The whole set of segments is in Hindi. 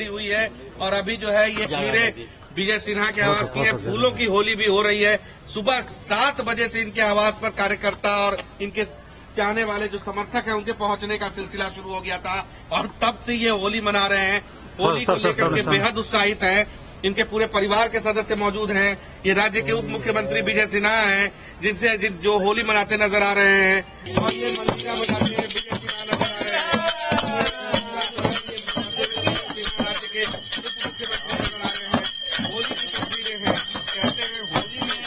होली हुई है और अभी जो है ये तस्वीरें विजय सिन्हा के आवास की है। फूलों की होली भी हो रही है। सुबह 7 बजे से इनके आवास पर कार्यकर्ता और इनके चाहने वाले जो समर्थक हैं उनके पहुंचने का सिलसिला शुरू हो गया था और तब से ये होली मना रहे हैं। होली को लेकर के बेहद उत्साहित हैं। इनके पूरे परिवार के सदस्य मौजूद हैं। ये राज्य के उप मुख्यमंत्री विजय सिन्हा हैं जिनसे जो होली मनाते नजर आ रहे हैं और ये मंदिरा बजाते हैं विजय सिन्हा नजर आ रहे हैं। राज्य के उप मुख्यमंत्री नजर आ रहे हैं। होली की तस्वीरें हैं। कहते हैं होली में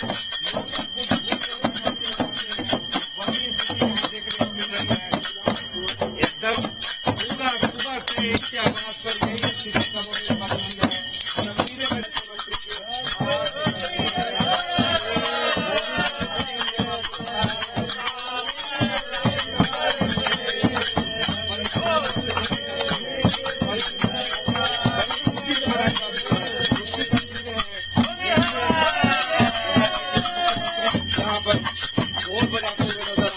लोग देखने को मिल रही है। एकदम पूरा सुबह से इसके आवाज पर यही स्थिति है।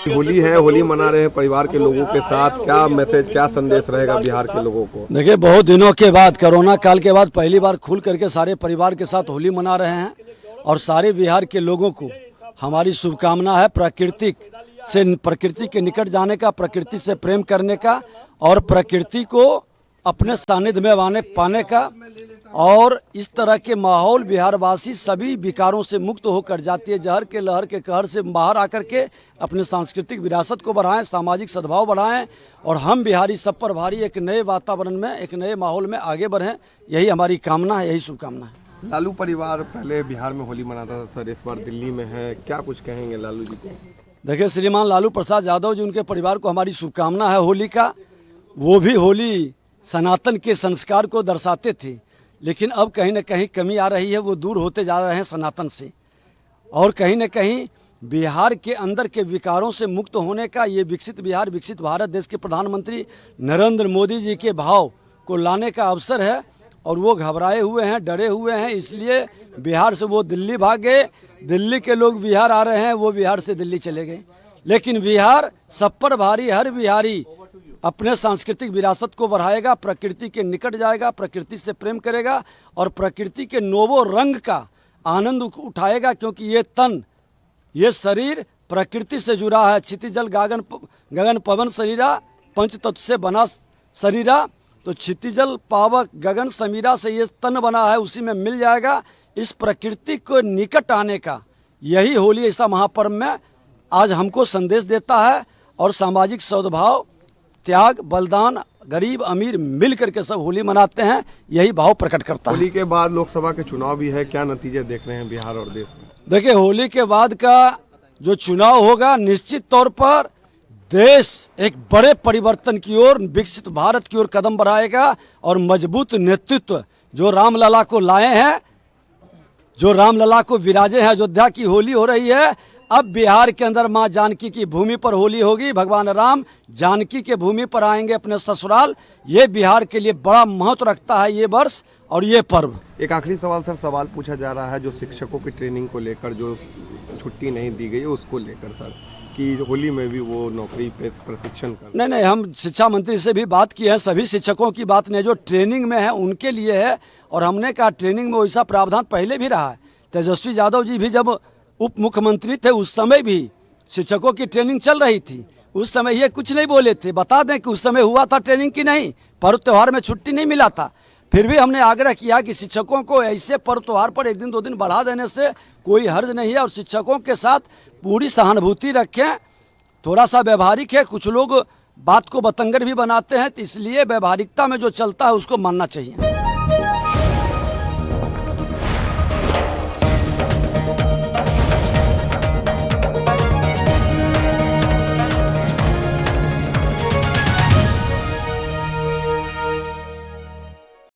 होली है, होली मना रहे हैं परिवार के लोगों के साथ, क्या मैसेज, क्या संदेश रहेगा बिहार के लोगों को? देखिए, बहुत दिनों के बाद, कोरोना काल के बाद पहली बार खुल करके सारे परिवार के साथ होली मना रहे हैं और सारे बिहार के लोगों को हमारी शुभकामना है प्रकृति के निकट जाने का, प्रकृति से प्रेम करने का और प्रकृति को अपने सानिध्य में पाने का। और इस तरह के माहौल बिहारवासी सभी विकारों से मुक्त होकर जातीय जहर के लहर के कहर से बाहर आकर के अपने सांस्कृतिक विरासत को बढ़ाएं, सामाजिक सद्भाव बढ़ाएं और हम बिहारी सब पर भारी एक नए वातावरण में, एक नए माहौल में आगे बढ़ें। यही हमारी कामना है, यही शुभकामना है। लालू परिवार पहले बिहार में होली मनाता था सर, इस बार दिल्ली में है, क्या कुछ कहेंगे लालू जी को? देखिए, श्रीमान लालू प्रसाद यादव जी, उनके परिवार को हमारी शुभकामना है होली का। वो भी होली सनातन के संस्कार को दर्शाते थे, लेकिन अब कहीं न कहीं कमी आ रही है, वो दूर होते जा रहे हैं सनातन से। और कहीं न कहीं बिहार के अंदर के विकारों से मुक्त होने का ये विकसित बिहार, विकसित भारत देश के प्रधानमंत्री नरेंद्र मोदी जी के भाव को लाने का अवसर है और वो घबराए हुए हैं, डरे हुए हैं। इसलिए बिहार से वो दिल्ली भाग गए, दिल्ली के लोग बिहार आ रहे हैं, वो बिहार से दिल्ली चले गए। लेकिन बिहार सब पर भारी, हर बिहारी अपने सांस्कृतिक विरासत को बढ़ाएगा, प्रकृति के निकट जाएगा, प्रकृति से प्रेम करेगा और प्रकृति के नोवो रंग का आनंद उठाएगा, क्योंकि ये तन, ये शरीर प्रकृति से जुड़ा है। क्षितिजल गगन पवन शरीरा, पंच तत्व से बना शरीरा। तो क्षितिजल पावक गगन समीरा से ये तन बना है, उसी में मिल जाएगा। इस प्रकृति को निकट आने का यही होली ऐसा महापर्व में आज हमको संदेश देता है और सामाजिक सद्भाव, त्याग, बलिदान, गरीब अमीर मिल करके सब होली मनाते हैं, यही भाव प्रकट करता है। होली के बाद लोकसभा के चुनाव भी है, क्या नतीजे देख रहे हैं बिहार और देश में? देखिए, होली के बाद का जो चुनाव होगा, निश्चित तौर पर देश एक बड़े परिवर्तन की ओर, विकसित भारत की ओर कदम बढ़ाएगा और मजबूत नेतृत्व जो रामलला को लाए हैं, जो रामलला को विराजे हैं। अयोध्या की होली हो रही है, अब बिहार के अंदर मां जानकी की भूमि पर होली होगी। भगवान राम जानकी के भूमि पर आएंगे अपने ससुराल। ये बिहार के लिए बड़ा महत्व रखता है ये वर्ष और ये पर्व। एक आखिरी सवाल सर, सवाल पूछा जा रहा है जो शिक्षकों की ट्रेनिंग को लेकर जो छुट्टी नहीं दी गई उसको लेकर सर, कि होली में भी वो नौकरी पे प्रशिक्षण कर। नहीं, हम शिक्षा मंत्री से भी बात की है, सभी शिक्षकों की बात नहीं, जो ट्रेनिंग में है उनके लिए है। और हमने कहा ट्रेनिंग में वैसा प्रावधान पहले भी रहा है। तेजस्वी यादव जी भी जब उप मुख्यमंत्री थे उस समय भी शिक्षकों की ट्रेनिंग चल रही थी, उस समय ये कुछ नहीं बोले थे। बता दें कि उस समय हुआ था ट्रेनिंग की नहीं, पर्व त्योहार में छुट्टी नहीं मिला था। फिर भी हमने आग्रह किया कि शिक्षकों को ऐसे पर्व त्योहार पर 1 दिन 2 दिन बढ़ा देने से कोई हर्ज नहीं है और शिक्षकों के साथ पूरी सहानुभूति रखें। थोड़ा सा व्यवहारिक है, कुछ लोग बात को बतंगर भी बनाते हैं, तो इसलिए व्यवहारिकता में जो चलता है उसको मानना चाहिए।